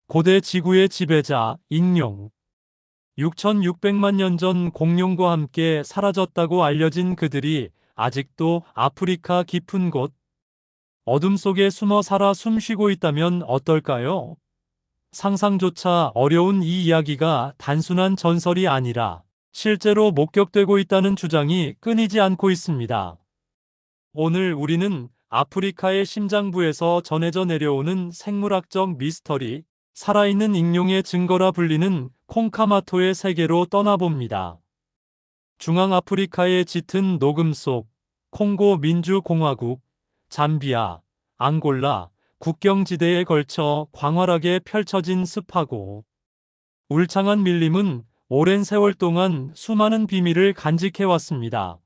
고대 지구의 지배자, 익룡. 6,600만 년 전 공룡과 함께 사라졌다고 알려진 그들이 아직도 아프리카 깊은 곳, 어둠 속에 숨어 살아 숨쉬고 있다면 어떨까요? 상상조차 어려운 이 이야기가 단순한 전설이 아니라 실제로 목격되고 있다는 주장이 끊이지 않고 있습니다. 오늘 우리는 아프리카의 심장부에서 전해져 내려오는 생물학적 미스터리, 살아있는 익룡의 증거라 불리는 콩카마토의 세계로 떠나봅니다. 중앙아프리카의 짙은 녹음 속 콩고 민주공화국, 잠비아, 앙골라, 국경지대에 걸쳐 광활하게 펼쳐진 습하고 울창한 밀림은 오랜 세월 동안 수많은 비밀을 간직해왔습니다.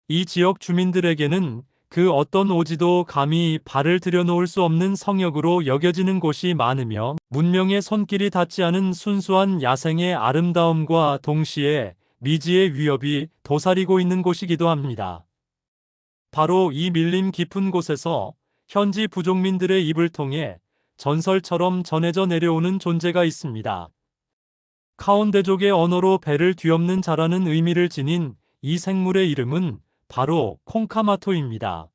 이 지역 주민들에게는 그 어떤 오지도 감히 발을 들여놓을 수 없는 성역으로 여겨지는 곳이 많으며 문명의 손길이 닿지 않은 순수한 야생의 아름다움과 동시에 미지의 위협이 도사리고 있는 곳이기도 합니다. 바로 이 밀림 깊은 곳에서 현지 부족민들의 입을 통해 전설처럼 전해져 내려오는 존재가 있습니다. 카온대족의 언어로 배를 뒤엎는 자라는 의미를 지닌 이 생물의 이름은 바로 콩카마토입니다.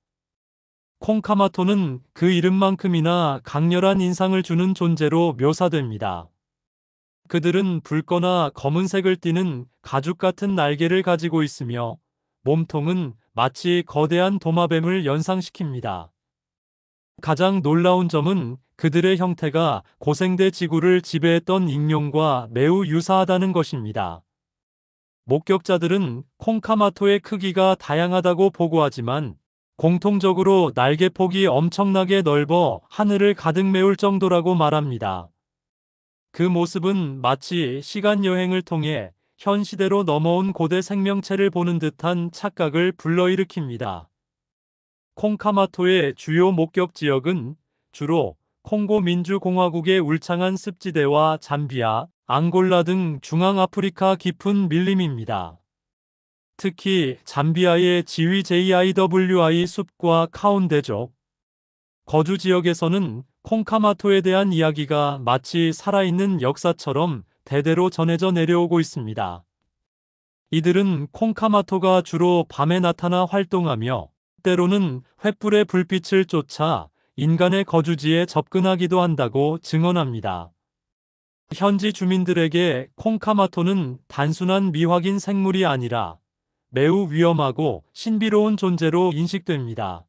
콩카마토는 그 이름만큼이나 강렬한 인상을 주는 존재로 묘사됩니다. 그들은 붉거나 검은색을 띠는 가죽 같은 날개를 가지고 있으며 몸통은 마치 거대한 도마뱀을 연상시킵니다. 가장 놀라운 점은 그들의 형태가 고생대 지구를 지배했던 익룡과 매우 유사하다는 것입니다. 목격자들은 콩카마토의 크기가 다양하다고 보고하지만 공통적으로 날개폭이 엄청나게 넓어 하늘을 가득 메울 정도라고 말합니다. 그 모습은 마치 시간 여행을 통해 현 시대로 넘어온 고대 생명체를 보는 듯한 착각을 불러일으킵니다. 콩카마토의 주요 목격 지역은 주로 콩고 민주공화국의 울창한 습지대와 잠비아, 앙골라 등 중앙아프리카 깊은 밀림입니다. 특히 잠비아의 GVJIWI 숲과 카온대족 거주 지역에서는 콩카마토에 대한 이야기가 마치 살아있는 역사처럼 대대로 전해져 내려오고 있습니다. 이들은 콩카마토가 주로 밤에 나타나 활동하며 때로는 횃불의 불빛을 쫓아 인간의 거주지에 접근하기도 한다고 증언합니다. 현지 주민들에게 콩카마토는 단순한 미확인 생물이 아니라 매우 위험하고 신비로운 존재로 인식됩니다.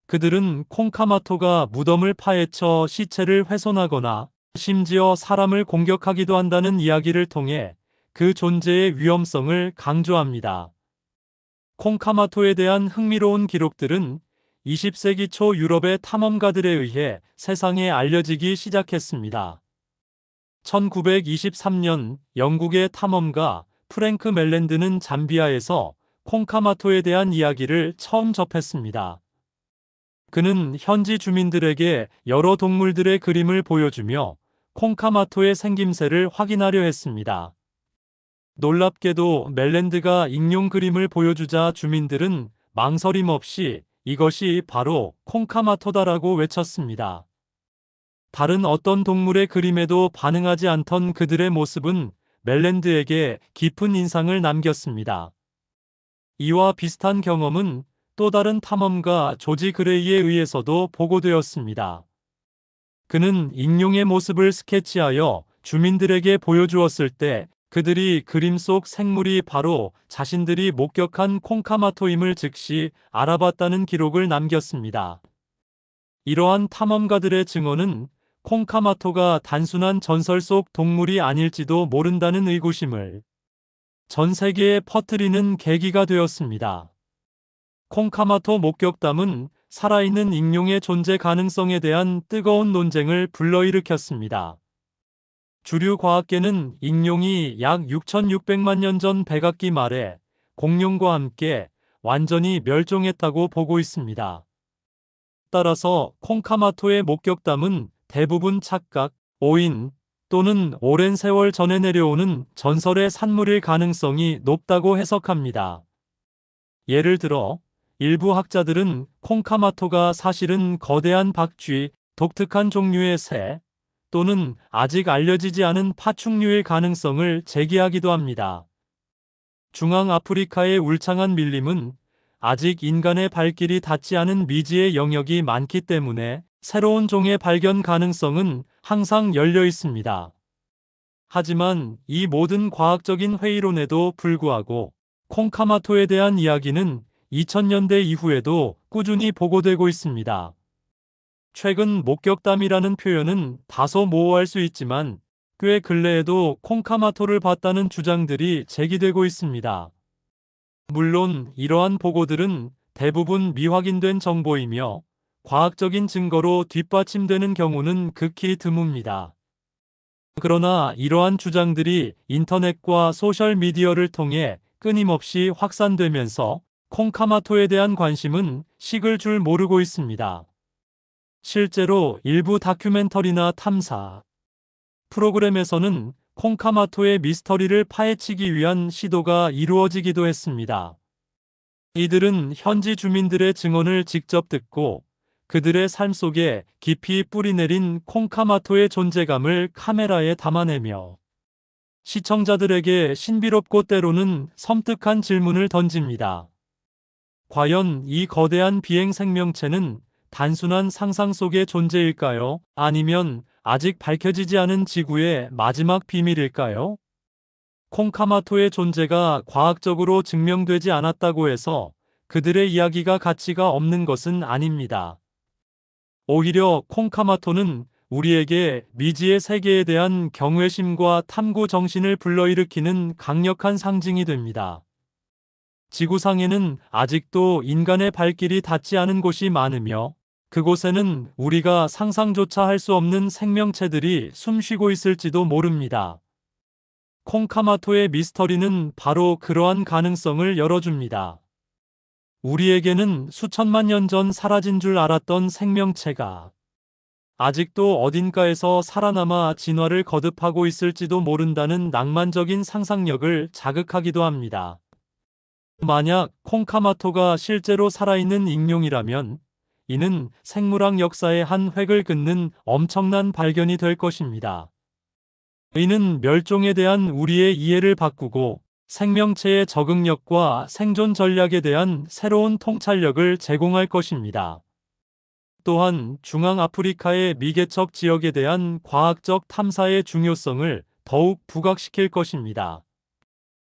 그들은 콩카마토가 무덤을 파헤쳐 시체를 훼손하거나 심지어 사람을 공격하기도 한다는 이야기를 통해 그 존재의 위험성을 강조합니다. 콩카마토에 대한 흥미로운 기록들은 20세기 초 유럽의 탐험가들에 의해 세상에 알려지기 시작했습니다. 1923년 영국의 탐험가 프랭크 멜랜드는 잠비아에서 콩카마토에 대한 이야기를 처음 접했습니다. 그는 현지 주민들에게 여러 동물들의 그림을 보여주며 콩카마토의 생김새를 확인하려 했습니다. 놀랍게도 멜랜드가 익룡 그림을 보여주자 주민들은 망설임 없이 이것이 바로 콩카마토다라고 외쳤습니다. 다른 어떤 동물의 그림에도 반응하지 않던 그들의 모습은 멜랜드에게 깊은 인상을 남겼습니다. 이와 비슷한 경험은 또 다른 탐험가 조지 그레이에 의해서도 보고되었습니다. 그는 익룡의 모습을 스케치하여 주민들에게 보여주었을 때 그들이 그림 속 생물이 바로 자신들이 목격한 콩카마토임을 즉시 알아봤다는 기록을 남겼습니다. 이러한 탐험가들의 증언은 콩카마토가 단순한 전설 속 동물이 아닐지도 모른다는 의구심을 전 세계에 퍼뜨리는 계기가 되었습니다. 콩카마토 목격담은 살아있는 익룡의 존재 가능성에 대한 뜨거운 논쟁을 불러일으켰습니다. 주류 과학계는 익룡이 약 6,600만 년 전 백악기 말에 공룡과 함께 완전히 멸종했다고 보고 있습니다. 따라서 콩카마토의 목격담은 대부분 착각, 오인 또는 오랜 세월 전에 내려오는 전설의 산물일 가능성이 높다고 해석합니다. 예를 들어 일부 학자들은 콩카마토가 사실은 거대한 박쥐, 독특한 종류의 새, 또는 아직 알려지지 않은 파충류의 가능성을 제기하기도 합니다. 중앙아프리카의 울창한 밀림은 아직 인간의 발길이 닿지 않은 미지의 영역이 많기 때문에 새로운 종의 발견 가능성은 항상 열려 있습니다. 하지만 이 모든 과학적인 회의론에도 불구하고 콩카마토에 대한 이야기는 2000년대 이후에도 꾸준히 보고되고 있습니다. 최근 목격담이라는 표현은 다소 모호할 수 있지만 꽤 근래에도 콩카마토를 봤다는 주장들이 제기되고 있습니다. 물론 이러한 보고들은 대부분 미확인된 정보이며 과학적인 증거로 뒷받침되는 경우는 극히 드뭅니다. 그러나 이러한 주장들이 인터넷과 소셜미디어를 통해 끊임없이 확산되면서 콩카마토에 대한 관심은 식을 줄 모르고 있습니다. 실제로 일부 다큐멘터리나 탐사 프로그램에서는 콩카마토의 미스터리를 파헤치기 위한 시도가 이루어지기도 했습니다. 이들은 현지 주민들의 증언을 직접 듣고 그들의 삶 속에 깊이 뿌리내린 콩카마토의 존재감을 카메라에 담아내며 시청자들에게 신비롭고 때로는 섬뜩한 질문을 던집니다. 과연 이 거대한 비행 생명체는 단순한 상상 속의 존재일까요? 아니면 아직 밝혀지지 않은 지구의 마지막 비밀일까요? 콩카마토의 존재가 과학적으로 증명되지 않았다고 해서 그들의 이야기가 가치가 없는 것은 아닙니다. 오히려 콩카마토는 우리에게 미지의 세계에 대한 경외심과 탐구 정신을 불러일으키는 강력한 상징이 됩니다. 지구상에는 아직도 인간의 발길이 닿지 않은 곳이 많으며 그곳에는 우리가 상상조차 할 수 없는 생명체들이 숨쉬고 있을지도 모릅니다. 콩카마토의 미스터리는 바로 그러한 가능성을 열어줍니다. 우리에게는 수천만 년 전 사라진 줄 알았던 생명체가 아직도 어딘가에서 살아남아 진화를 거듭하고 있을지도 모른다는 낭만적인 상상력을 자극하기도 합니다. 만약 콩카마토가 실제로 살아있는 익룡이라면 이는 생물학 역사의 한 획을 긋는 엄청난 발견이 될 것입니다. 이는 멸종에 대한 우리의 이해를 바꾸고 생명체의 적응력과 생존 전략에 대한 새로운 통찰력을 제공할 것입니다. 또한 중앙아프리카의 미개척 지역에 대한 과학적 탐사의 중요성을 더욱 부각시킬 것입니다.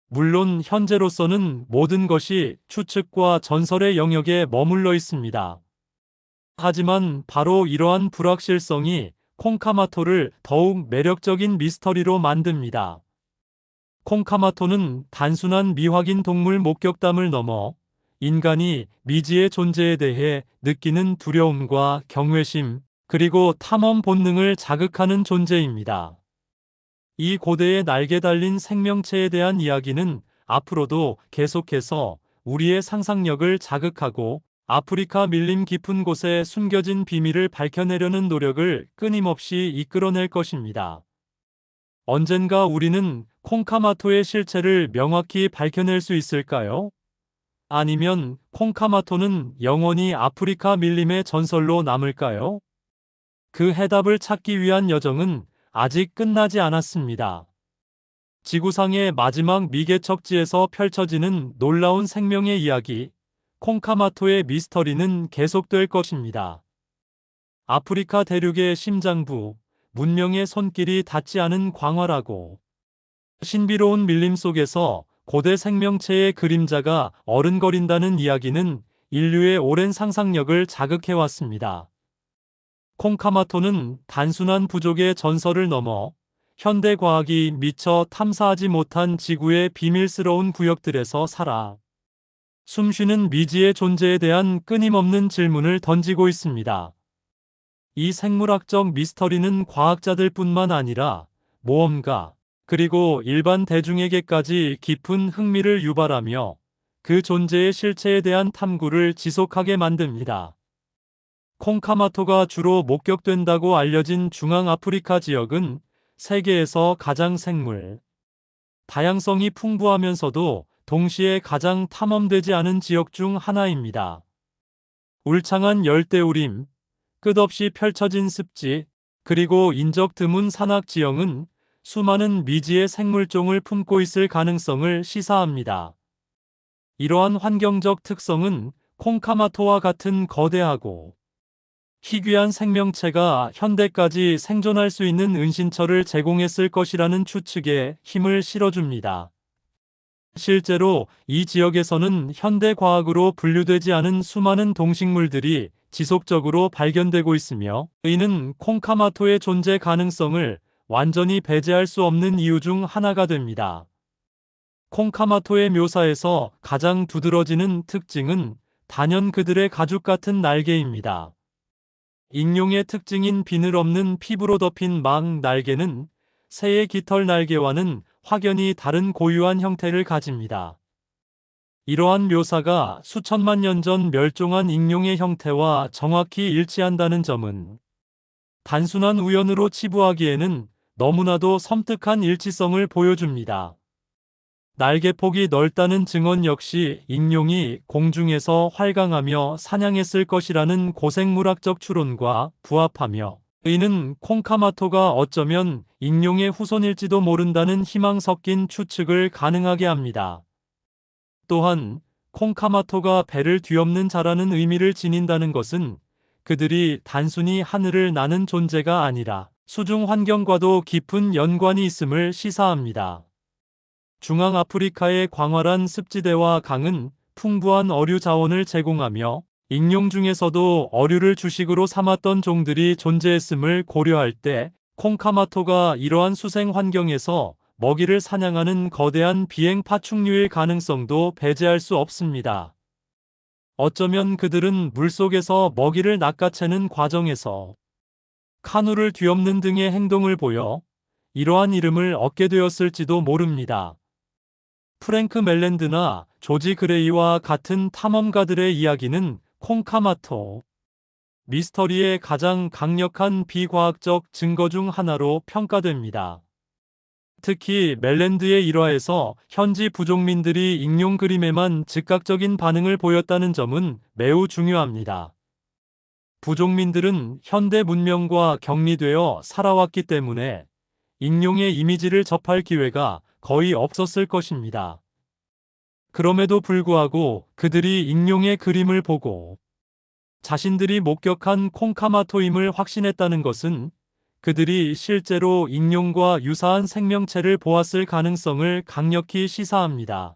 물론 현재로서는 모든 것이 추측과 전설의 영역에 머물러 있습니다. 하지만 바로 이러한 불확실성이 콩카마토를 더욱 매력적인 미스터리로 만듭니다. 콩카마토는 단순한 미확인 동물 목격담을 넘어 인간이 미지의 존재에 대해 느끼는 두려움과 경외심, 그리고 탐험 본능을 자극하는 존재입니다. 이 고대에 날개 달린 생명체에 대한 이야기는 앞으로도 계속해서 우리의 상상력을 자극하고 아프리카 밀림 깊은 곳에 숨겨진 비밀을 밝혀내려는 노력을 끊임없이 이끌어낼 것입니다. 언젠가 우리는 콩카마토의 실체를 명확히 밝혀낼 수 있을까요? 아니면 콩카마토는 영원히 아프리카 밀림의 전설로 남을까요? 그 해답을 찾기 위한 여정은 아직 끝나지 않았습니다. 지구상의 마지막 미개척지에서 펼쳐지는 놀라운 생명의 이야기, 콩카마토의 미스터리는 계속될 것입니다. 아프리카 대륙의 심장부, 문명의 손길이 닿지 않은 광활하고 신비로운 밀림 속에서 고대 생명체의 그림자가 어른거린다는 이야기는 인류의 오랜 상상력을 자극해왔습니다. 콩카마토는 단순한 부족의 전설을 넘어 현대 과학이 미처 탐사하지 못한 지구의 비밀스러운 구역들에서 살아 숨쉬는 미지의 존재에 대한 끊임없는 질문을 던지고 있습니다. 이 생물학적 미스터리는 과학자들뿐만 아니라 모험가, 그리고 일반 대중에게까지 깊은 흥미를 유발하며 그 존재의 실체에 대한 탐구를 지속하게 만듭니다. 콩카마토가 주로 목격된다고 알려진 중앙아프리카 지역은 세계에서 가장 생물 다양성이 풍부하면서도 동시에 가장 탐험되지 않은 지역 중 하나입니다. 울창한 열대우림, 끝없이 펼쳐진 습지, 그리고 인적 드문 산악 지형은 수많은 미지의 생물종을 품고 있을 가능성을 시사합니다. 이러한 환경적 특성은 콩카마토와 같은 거대하고 희귀한 생명체가 현대까지 생존할 수 있는 은신처를 제공했을 것이라는 추측에 힘을 실어줍니다. 실제로 이 지역에서는 현대 과학으로 분류되지 않은 수많은 동식물들이 지속적으로 발견되고 있으며, 이는 콩카마토의 존재 가능성을 완전히 배제할 수 없는 이유 중 하나가 됩니다. 콩카마토의 묘사에서 가장 두드러지는 특징은 단연 그들의 가죽 같은 날개입니다. 익룡의 특징인 비늘 없는 피부로 덮인 망 날개는 새의 깃털 날개와는 확연히 다른 고유한 형태를 가집니다. 이러한 묘사가 수천만 년 전 멸종한 익룡의 형태와 정확히 일치한다는 점은 단순한 우연으로 치부하기에는 너무나도 섬뜩한 일치성을 보여줍니다. 날개폭이 넓다는 증언 역시 익룡이 공중에서 활강하며 사냥했을 것이라는 고생물학적 추론과 부합하며, 이는 콩카마토가 어쩌면 익룡의 후손일지도 모른다는 희망 섞인 추측을 가능하게 합니다. 또한 콩카마토가 배를 뒤엎는 자라는 의미를 지닌다는 것은 그들이 단순히 하늘을 나는 존재가 아니라 수중 환경과도 깊은 연관이 있음을 시사합니다. 중앙아프리카의 광활한 습지대와 강은 풍부한 어류 자원을 제공하며, 익룡 중에서도 어류를 주식으로 삼았던 종들이 존재했음을 고려할 때 콩카마토가 이러한 수생 환경에서 먹이를 사냥하는 거대한 비행 파충류일 가능성도 배제할 수 없습니다. 어쩌면 그들은 물속에서 먹이를 낚아채는 과정에서 카누를 뒤엎는 등의 행동을 보여 이러한 이름을 얻게 되었을지도 모릅니다. 프랭크 멜랜드나 조지 그레이와 같은 탐험가들의 이야기는 콩카마토 미스터리의 가장 강력한 비과학적 증거 중 하나로 평가됩니다. 특히 멜랜드의 일화에서 현지 부족민들이 익룡 그림에만 즉각적인 반응을 보였다는 점은 매우 중요합니다. 부족민들은 현대 문명과 격리되어 살아왔기 때문에 익룡의 이미지를 접할 기회가 거의 없었을 것입니다. 그럼에도 불구하고 그들이 익룡의 그림을 보고 자신들이 목격한 콩카마토임을 확신했다는 것은 그들이 실제로 익룡과 유사한 생명체를 보았을 가능성을 강력히 시사합니다.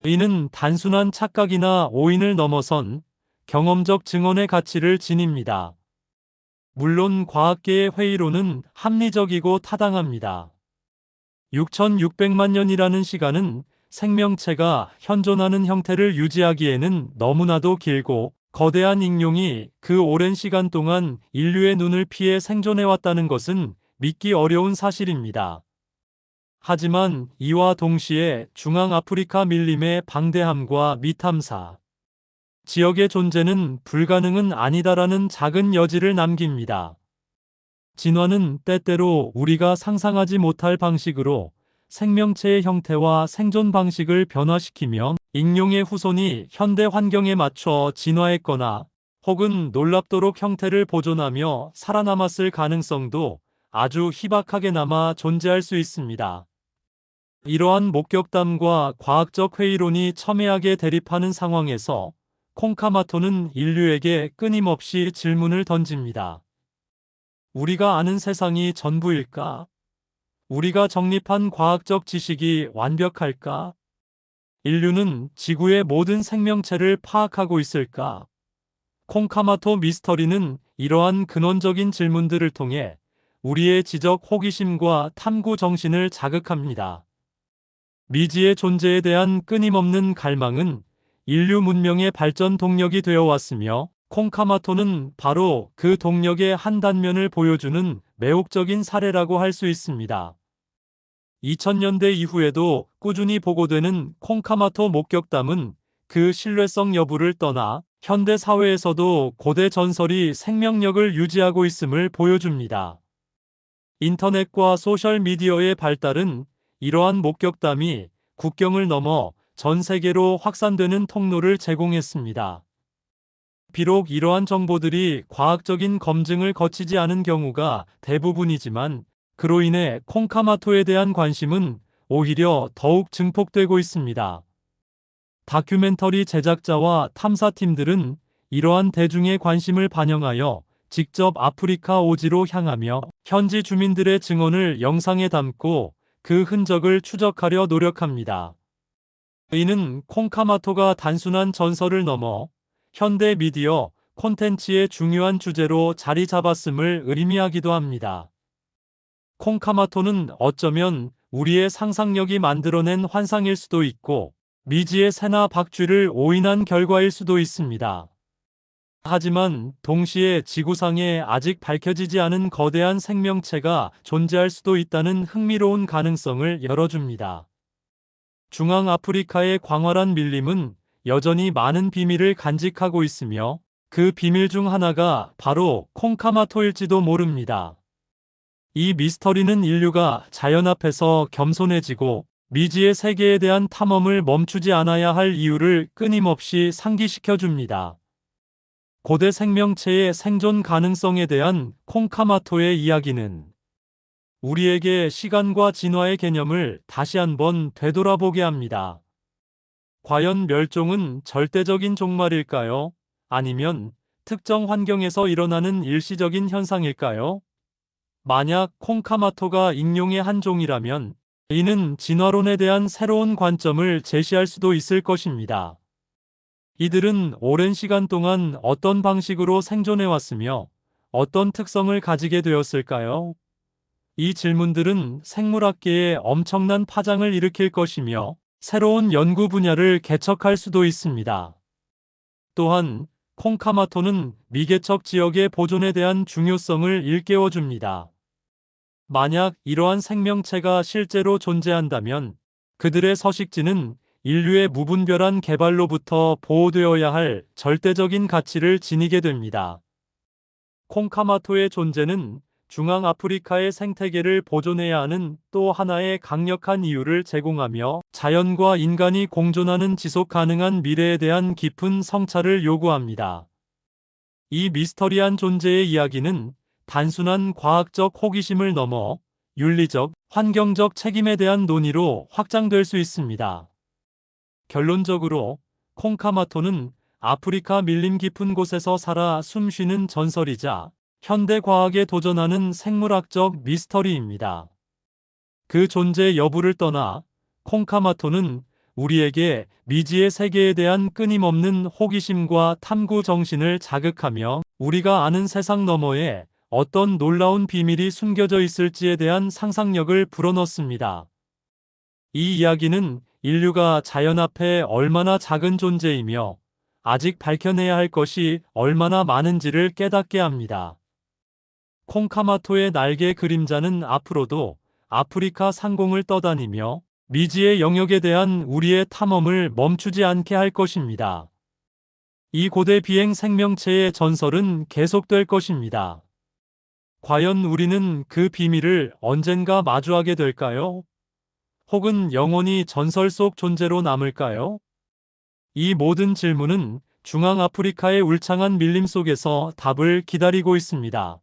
이는 단순한 착각이나 오인을 넘어선 경험적 증언의 가치를 지닙니다. 물론 과학계의 회의로는 합리적이고 타당합니다. 6,600만 년이라는 시간은 생명체가 현존하는 형태를 유지하기에는 너무나도 길고, 거대한 익룡이 그 오랜 시간 동안 인류의 눈을 피해 생존해왔다는 것은 믿기 어려운 사실입니다. 하지만 이와 동시에 중앙아프리카 밀림의 방대함과 미탐사 지역의 존재는 불가능은 아니다라는 작은 여지를 남깁니다. 진화는 때때로 우리가 상상하지 못할 방식으로 생명체의 형태와 생존 방식을 변화시키며, 익룡의 후손이 현대 환경에 맞춰 진화했거나 혹은 놀랍도록 형태를 보존하며 살아남았을 가능성도 아주 희박하게 남아 존재할 수 있습니다. 이러한 목격담과 과학적 회의론이 첨예하게 대립하는 상황에서 콩카마토는 인류에게 끊임없이 질문을 던집니다. 우리가 아는 세상이 전부일까? 우리가 정립한 과학적 지식이 완벽할까? 인류는 지구의 모든 생명체를 파악하고 있을까? 콩카마토 미스터리는 이러한 근원적인 질문들을 통해 우리의 지적 호기심과 탐구 정신을 자극합니다. 미지의 존재에 대한 끊임없는 갈망은 인류 문명의 발전 동력이 되어 왔으며, 콩카마토는 바로 그 동력의 한 단면을 보여주는 매혹적인 사례라고 할 수 있습니다. 2000년대 이후에도 꾸준히 보고되는 콩카마토 목격담은 그 신뢰성 여부를 떠나 현대 사회에서도 고대 전설이 생명력을 유지하고 있음을 보여줍니다. 인터넷과 소셜미디어의 발달은 이러한 목격담이 국경을 넘어 전 세계로 확산되는 통로를 제공했습니다. 비록 이러한 정보들이 과학적인 검증을 거치지 않은 경우가 대부분이지만 그로 인해 콩카마토에 대한 관심은 오히려 더욱 증폭되고 있습니다. 다큐멘터리 제작자와 탐사팀들은 이러한 대중의 관심을 반영하여 직접 아프리카 오지로 향하며 현지 주민들의 증언을 영상에 담고 그 흔적을 추적하려 노력합니다. 이는 콩카마토가 단순한 전설을 넘어 현대 미디어 콘텐츠의 중요한 주제로 자리 잡았음을 의미하기도 합니다. 콩카마토는 어쩌면 우리의 상상력이 만들어낸 환상일 수도 있고 미지의 새나 박쥐를 오인한 결과일 수도 있습니다. 하지만 동시에 지구상에 아직 밝혀지지 않은 거대한 생명체가 존재할 수도 있다는 흥미로운 가능성을 열어줍니다. 중앙아프리카의 광활한 밀림은 여전히 많은 비밀을 간직하고 있으며 그 비밀 중 하나가 바로 콩카마토일지도 모릅니다. 이 미스터리는 인류가 자연 앞에서 겸손해지고 미지의 세계에 대한 탐험을 멈추지 않아야 할 이유를 끊임없이 상기시켜 줍니다. 고대 생명체의 생존 가능성에 대한 콩카마토의 이야기는 우리에게 시간과 진화의 개념을 다시 한번 되돌아보게 합니다. 과연 멸종은 절대적인 종말일까요? 아니면 특정 환경에서 일어나는 일시적인 현상일까요? 만약 콩카마토가 익룡의 한 종이라면 이는 진화론에 대한 새로운 관점을 제시할 수도 있을 것입니다. 이들은 오랜 시간 동안 어떤 방식으로 생존해왔으며 어떤 특성을 가지게 되었을까요? 이 질문들은 생물학계에 엄청난 파장을 일으킬 것이며 새로운 연구 분야를 개척할 수도 있습니다. 또한 콩카마토는 미개척 지역의 보존에 대한 중요성을 일깨워줍니다. 만약 이러한 생명체가 실제로 존재한다면 그들의 서식지는 인류의 무분별한 개발로부터 보호되어야 할 절대적인 가치를 지니게 됩니다. 콩카마토의 존재는 중앙아프리카의 생태계를 보존해야 하는 또 하나의 강력한 이유를 제공하며 자연과 인간이 공존하는 지속 가능한 미래에 대한 깊은 성찰을 요구합니다. 이 미스터리한 존재의 이야기는 단순한 과학적 호기심을 넘어 윤리적, 환경적 책임에 대한 논의로 확장될 수 있습니다. 결론적으로 콩카마토는 아프리카 밀림 깊은 곳에서 살아 숨쉬는 전설이자 현대 과학에 도전하는 생물학적 미스터리입니다. 그 존재 여부를 떠나 콩카마토는 우리에게 미지의 세계에 대한 끊임없는 호기심과 탐구 정신을 자극하며 우리가 아는 세상 너머에 어떤 놀라운 비밀이 숨겨져 있을지에 대한 상상력을 불어넣습니다. 이 이야기는 인류가 자연 앞에 얼마나 작은 존재이며 아직 밝혀내야 할 것이 얼마나 많은지를 깨닫게 합니다. 콩카마토의 날개 그림자는 앞으로도 아프리카 상공을 떠다니며 미지의 영역에 대한 우리의 탐험을 멈추지 않게 할 것입니다. 이 고대 비행 생명체의 전설은 계속될 것입니다. 과연 우리는 그 비밀을 언젠가 마주하게 될까요? 혹은 영원히 전설 속 존재로 남을까요? 이 모든 질문은 중앙아프리카의 울창한 밀림 속에서 답을 기다리고 있습니다.